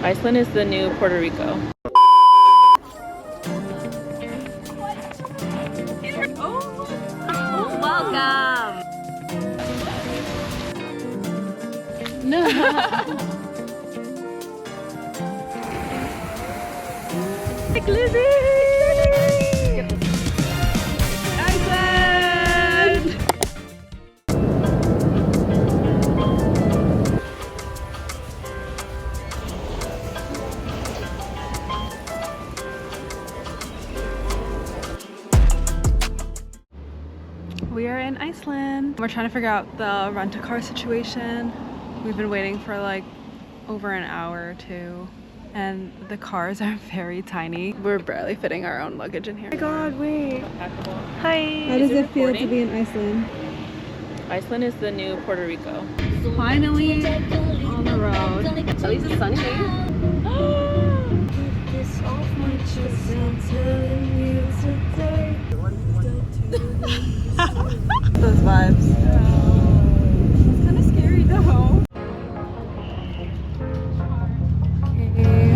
Iceland is the new Puerto Rico. Oh, welcome. No. Like Lizzie! Iceland! We are in Iceland. We're trying to figure out the rent-a-car situation. We've been waiting for like over an hour or two. And the cars are very tiny. We're barely fitting our own luggage in here. Oh my god, wait. Hi. How does it feel to be in Iceland? Iceland is the new Puerto Rico. Finally on the road. At least it's sunny. Those vibes. It's kind of scary though.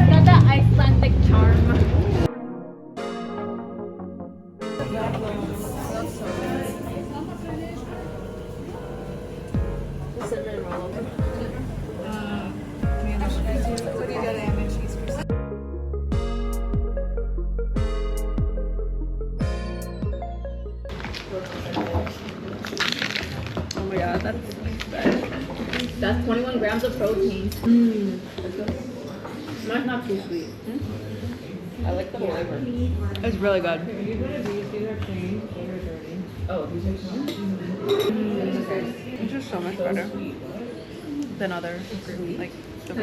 Got that Icelandic charm. Oh my god, That's 21 grams of protein. Mine's not too sweet. I like the flavor. it's really good. Oh, these are It's just so much better than other like the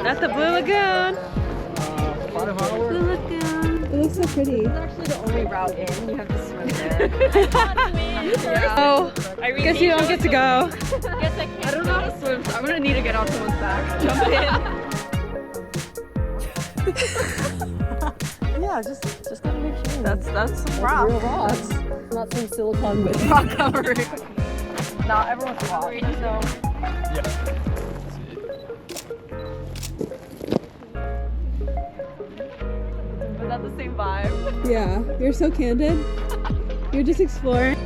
That's the Blue Lagoon. Blue Lagoon. It looks so pretty. It's actually the only route in. You have to swim there. Oh, I guess you don't get to go. I don't know how to swim, so I'm gonna need to get on someone's back. Jump in. Yeah, just gotta make sure. That's some rock. That's not some silicone, but Rock covering. Not everyone's rock. So. Is that the same vibe? yeah, you're so candid. You're just exploring.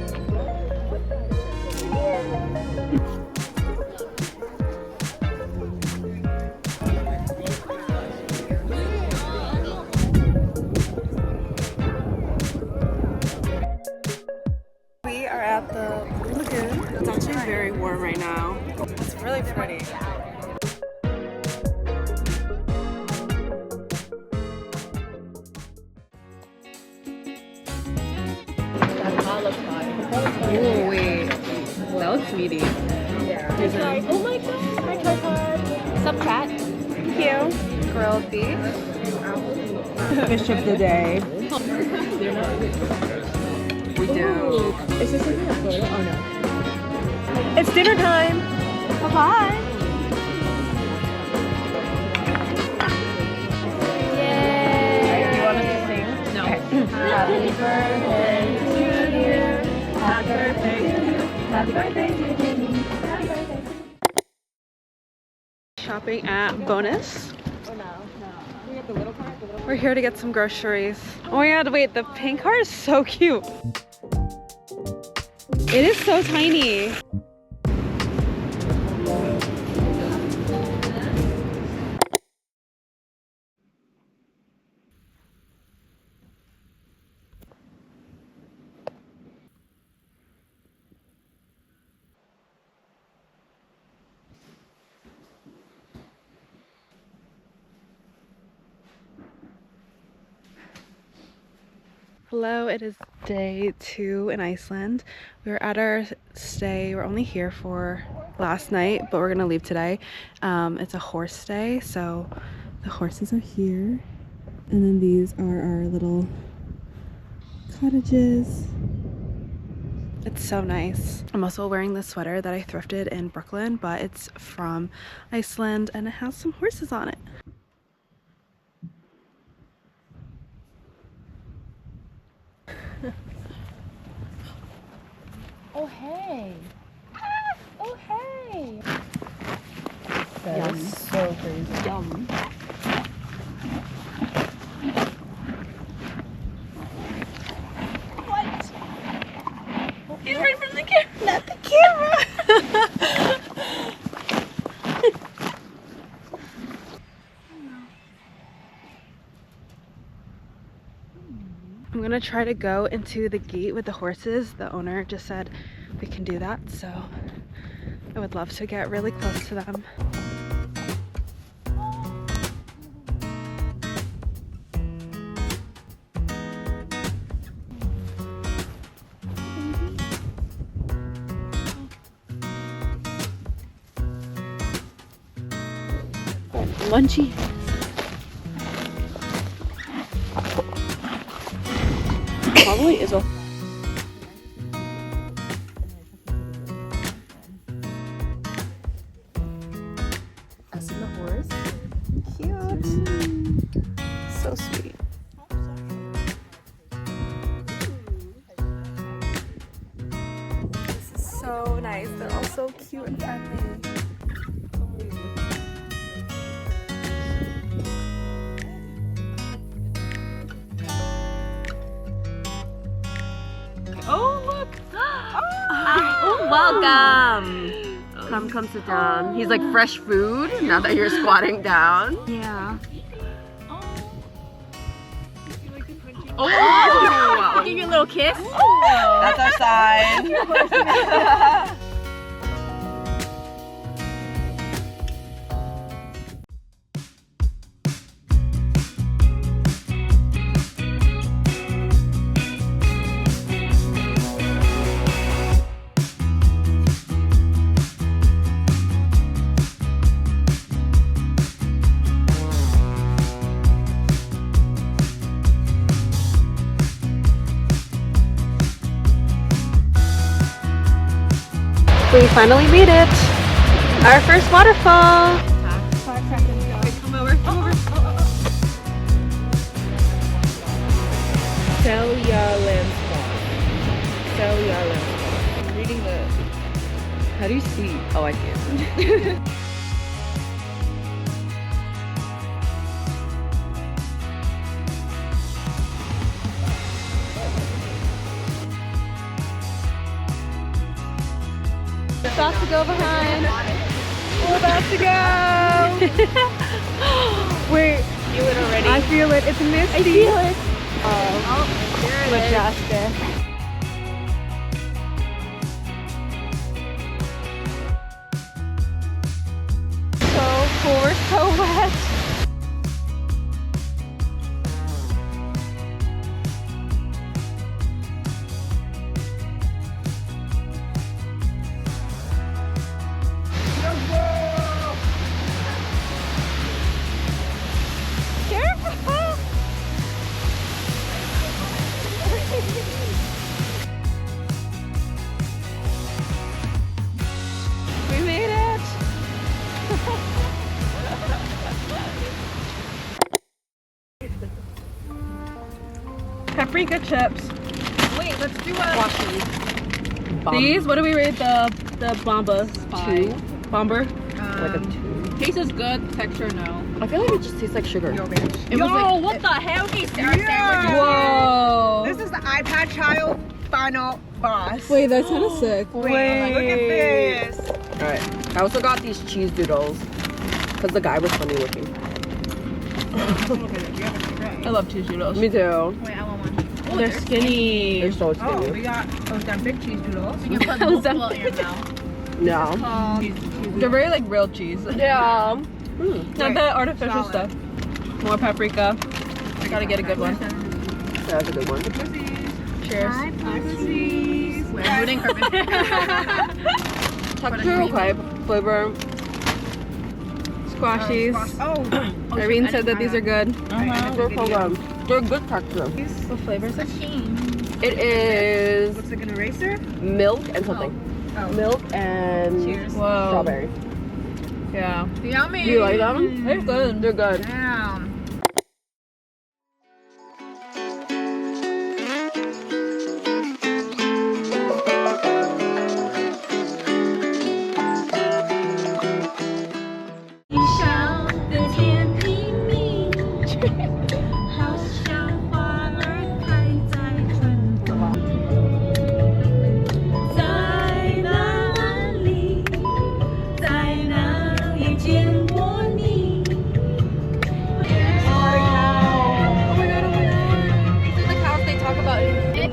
We are at the Blue Lagoon. It's actually very warm right now. It's really pretty. Oh wait, that looks meaty. Oh my god, my tripod. Sup, cat? Thank you. Grilled beef. Fish of the day. We do. Is this even a photo? Oh no. It's dinner time. Bye-bye. Yay! Do you want us to sing? No. Happy birthday to you. Happy birthday to you. Happy birthday to you. Happy birthday. Shopping at Bonus. We're here to get some groceries. Oh my god, wait, the pink car is so cute. It is so tiny. Hello, it is day 2 in Iceland. We were at our stay. We're only here for last night, but we're gonna leave today. It's a horse stay, so the horses are here. And then these are our little cottages. It's so nice. I'm also wearing this sweater that I thrifted in Brooklyn, but it's from Iceland and it has some horses on it. Oh, hey. Oh, hey. That is so crazy. Yum. What? He's right from the camera. Not the camera. I'm gonna try to go into the gate with the horses. The owner just said we can do that, so I would love to get really close to them. Munchy. Probably is a. Us and the horse. Cute. So sweet. This is so nice. They're all so cute and friendly. Oh, look! Oh, welcome! Come sit down. He's like fresh food now that you're squatting down. Yeah. Oh! Give you a little kiss. That's our sign. We finally made it! Our first waterfall! 5 seconds, guys. Come over, come over. Seljalandsfoss. Seljalandsfoss. I'm reading the. How do you see? Oh, I see it. About to go behind. We're about to go. Wait, Feel it already. I feel it. It's misty. I feel it. Oh, There it majestic. So cool. We're so wet. We made it! Paprika chips. Wait, let's do a These, what do we rate the bomba? 2. Bomber? Like a 2. taste is good, texture no. I feel like it just tastes like sugar. It was like, what the hell? These sandwiches. Whoa! This is the iPad child final boss. Wait, that's kind of sick. Look at this. Alright. I also got these cheese doodles. Because the guy was funny looking. I love cheese doodles. Me too. Wait, I want one. Oh, They're skinny. They're so Oh, skinny. we got them big cheese doodles. You can put multiple in your mouth. No. They're very like real cheese. Yeah. Not that artificial solid. stuff. More paprika. I gotta get a good one. That's a good one. Cheers. We're rooting for Texture okay. Flavor. Squashies. Oh, Irene said that these are good. They're so good. They're good texture. What flavors? Sashimi. It is Looks like an eraser. milk and something. Oh. Milk and Cheers. Whoa. strawberry. Yeah. Yummy. Do you like them? They're good. They're good. Damn.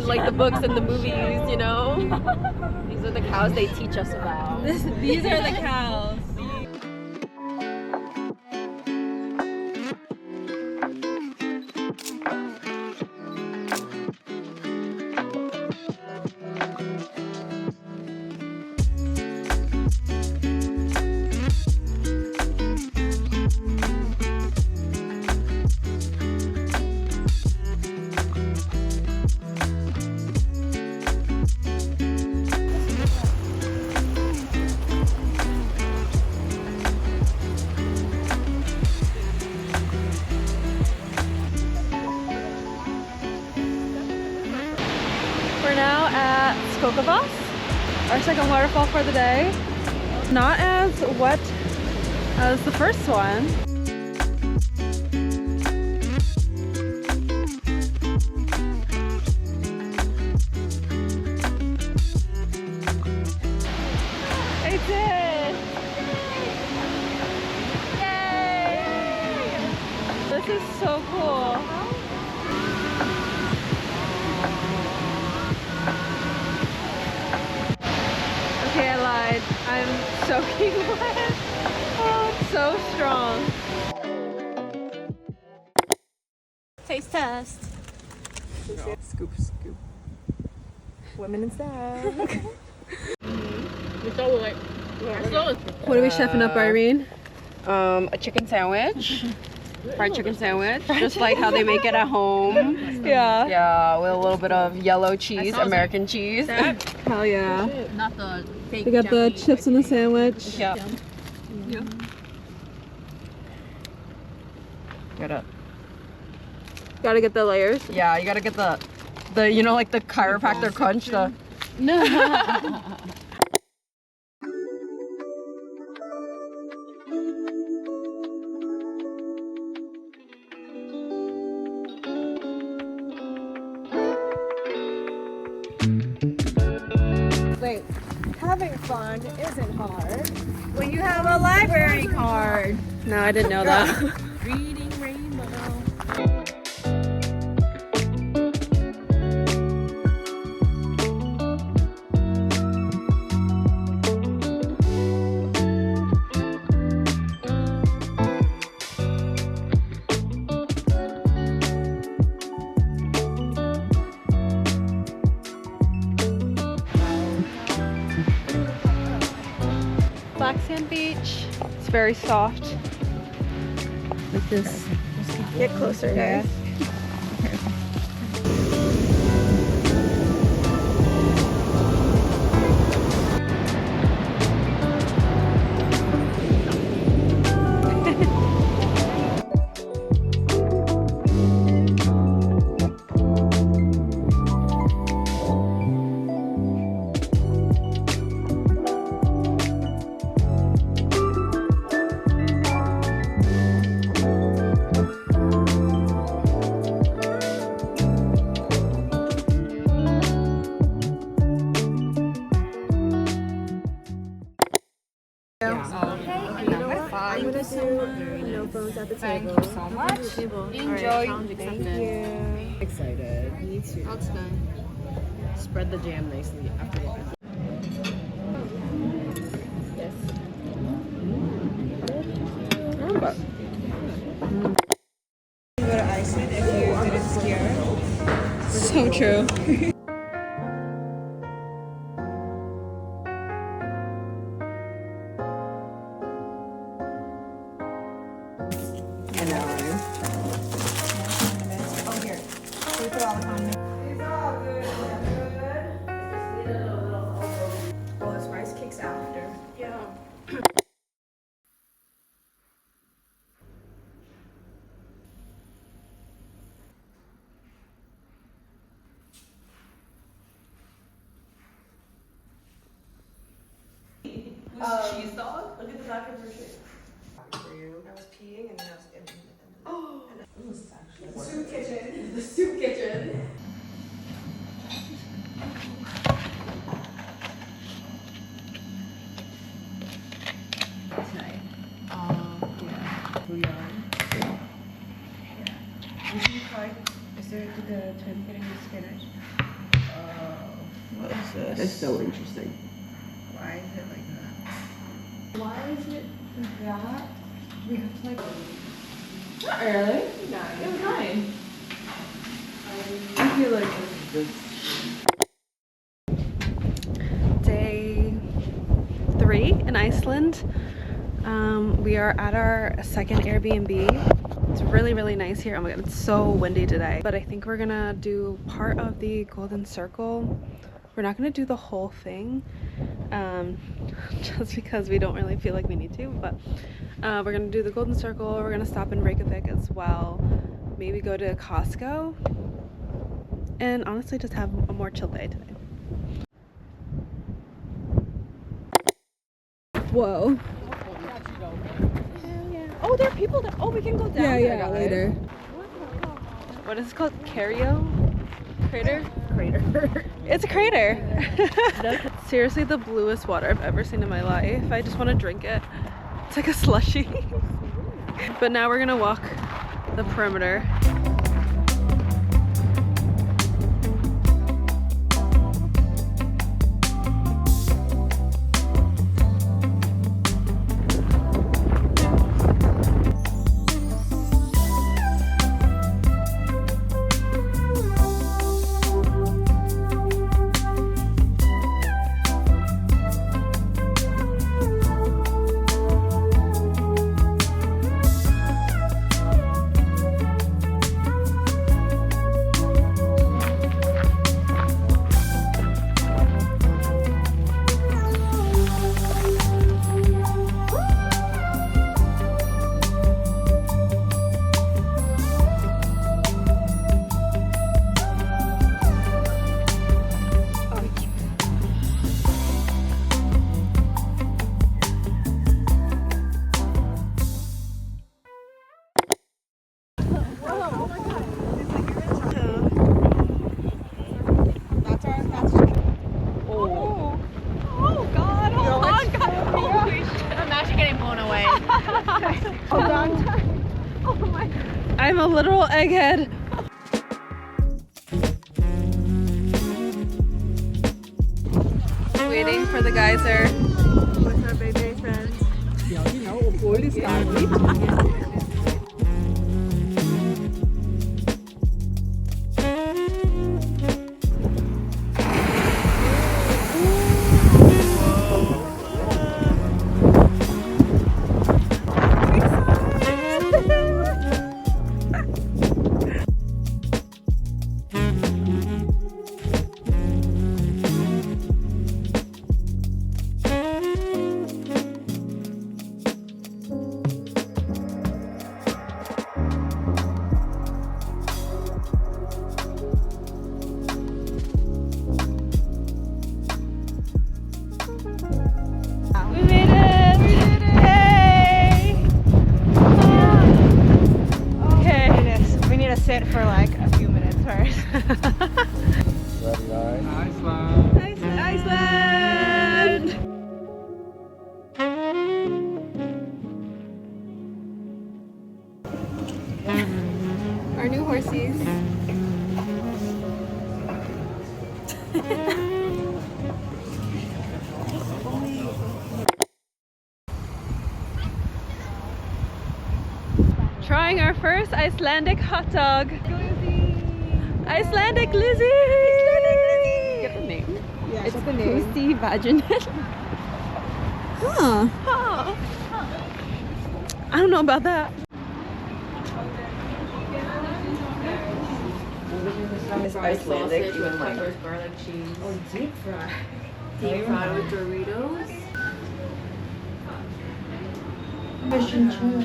Like the books and the movies, you know? These are the cows they teach us about. These are the cows. We're now at Skogafoss, our second waterfall for the day. Not as wet as the first one. I did! Yay! This is so cool. Okay, I lied. I'm soaking wet. Oh, it's so strong. Taste test. Scoop, scoop. Women in style. What are we chefing up, Irene? A chicken sandwich. Fried chicken sandwich. Just like how they make it at home. Yeah. Yeah, with a little bit of yellow cheese, American cheese. Hell yeah. Not the fake. We got the chips in the sandwich. Yeah. Gotta get the layers. Yeah, you gotta get the you know, like the chiropractor crunch. The Wait, having fun isn't hard when you have a library card. No, I didn't know that. Reading rainbow. Black sand beach. It's very soft. Like this. Get closer, guys. I'm gonna do no phones at the table. Thank you so much. Enjoy. Thank you. excited. Me too. That's done. Spread the jam nicely afterwards. Yes. Go to Iceland if you didn't ski. So true. Oh, here. We put all the condiments. It's all good. Cheese dog? Look at the back of your shirt. For you. I was peeing and then I was getting The soup kitchen. The soup kitchen. Tonight. Yeah. Bouillon. Yeah. Did you try? Is there the twin getting the spinach? What is this? That's so interesting. Why is it like that? Why is it that? We have to like. Not early. 9. It was 9. I feel like Day 3 in Iceland. We are at our second Airbnb. It's really, really nice here. Oh my god, it's so windy today. But I think we're gonna do part of the Golden Circle. We're not gonna do the whole thing, just because we don't really feel like we need to. But we're gonna do the Golden Circle. We're gonna stop in Reykjavik as well. Maybe go to Costco. And honestly, just have a more chill day today. Whoa. Oh, there are people there. Oh, we can go down there, guys. later. What is it called? Cario? Crater? crater. It's a crater. Seriously, the bluest water I've ever seen in my life. I just want to drink it. It's like a slushie. But now we're gonna walk the perimeter. I'm a literal egghead. Waiting for the geyser. With our baby friends. Ja, genau, obwohl es gar nicht. Sit for like a few minutes first. Iceland. Iceland! Our new horsies. Trying our first Icelandic hot dog. Icelandic Lizzie! Get the name. Yeah, It's the name. Pussy Vaginal. Huh. I don't know about that. It's Icelandic. Sausage with peppers, garlic, cheese. Oh, deep fry. Deep fry with Doritos.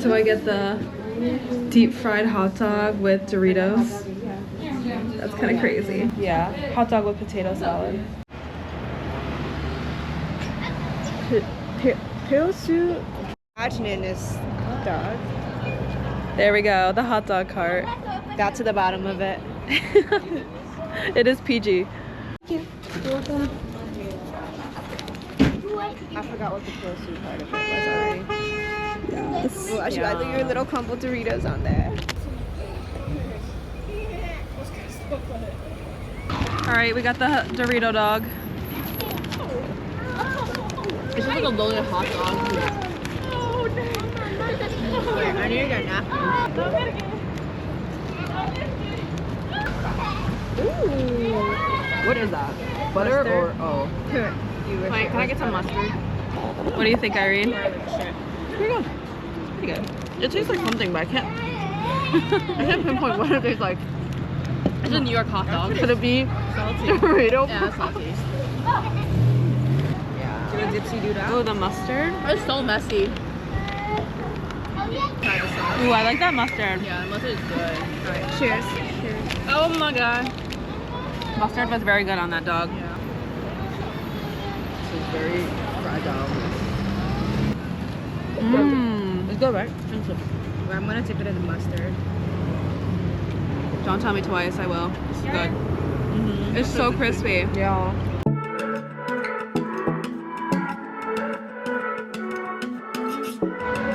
So I get the deep fried hot dog with Doritos. That's kind of crazy. Yeah, hot dog with potato salad. Pilsu. Imagining this hot dog. There we go, the hot dog cart. Got to the bottom of it. It is PG. I forgot what the Pilsu part of it was already. Yes. Well, actually, I think your little crumbled Doritos on there. Alright, we got the Dorito dog. It's just like a loaded hot dog. I need to get a napkin. What is that? Butter or oh? Wait, can I get some mustard? What do you think, Irene? Pretty good. Pretty good. It tastes like something, but I can't pinpoint what it tastes like. It's a New York hot dog. Could it be Salty. Dorito? Yeah, salty. Should we dipsy do that? Oh, the mustard. It's so messy. Ooh, I like that mustard. Yeah, the mustard is good. Alright, cheers. Oh my god. Mustard was very good on that dog. Yeah. This is very fragile. Mmm. It's good, right? Well, I'm gonna dip it in the mustard. Don't tell me twice, I will. This is good. It's so crispy. Yeah.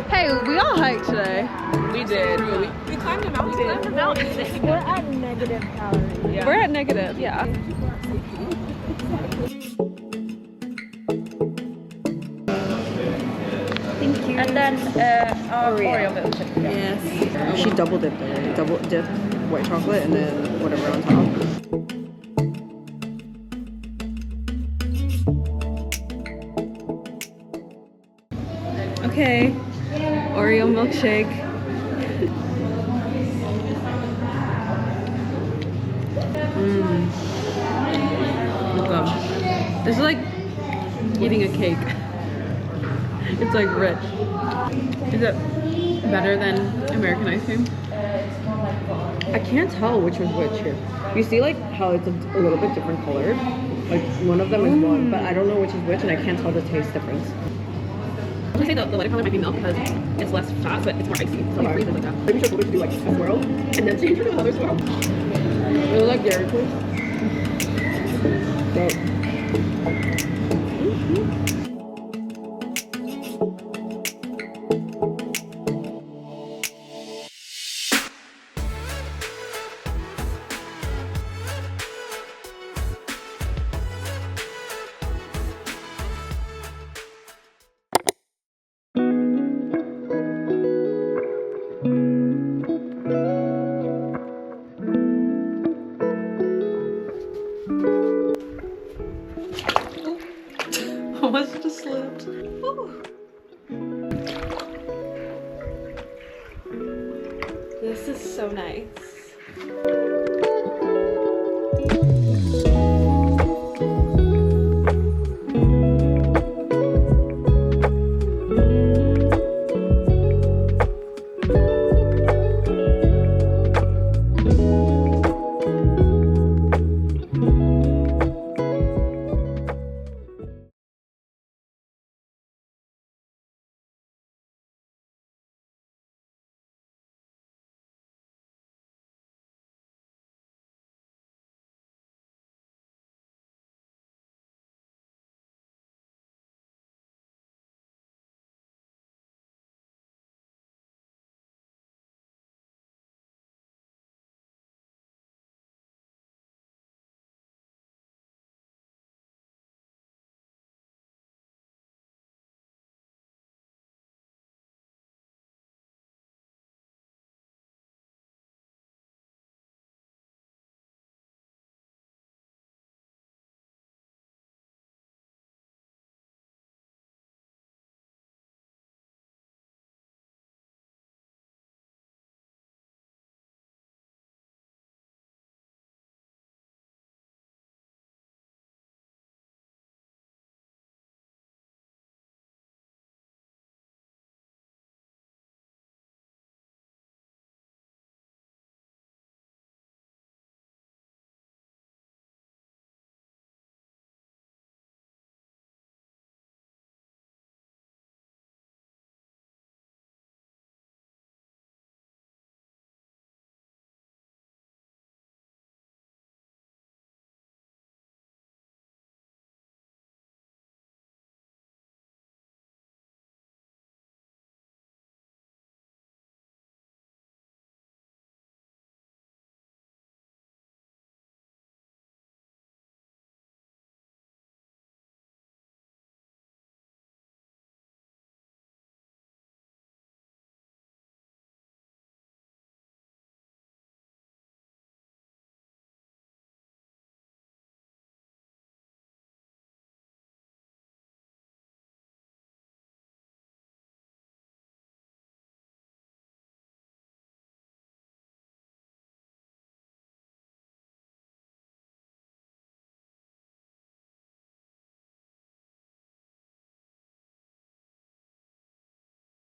Hey, we all hiked today. We did. We climbed a mountain. We're at negative calories. We're at negative, yeah. And then Oreo milkshake. Yes. She double dipped it. Double dipped white chocolate and then whatever on top. Okay. Oreo milkshake. Good. This is like eating a cake. It's like rich. Is it better than American ice cream? I can't tell which was which here. You see like how it's a little bit different colored? Like one of them is one, but I don't know which is which and I can't tell the taste difference. I would say the lighter color might be milk because it's less fat, but it's more icy. So it freezes like that. Maybe she'll do like a swirl and then change it to another swirl. Really like Dairy Queen. Almost just slipped. Ooh. This is so nice.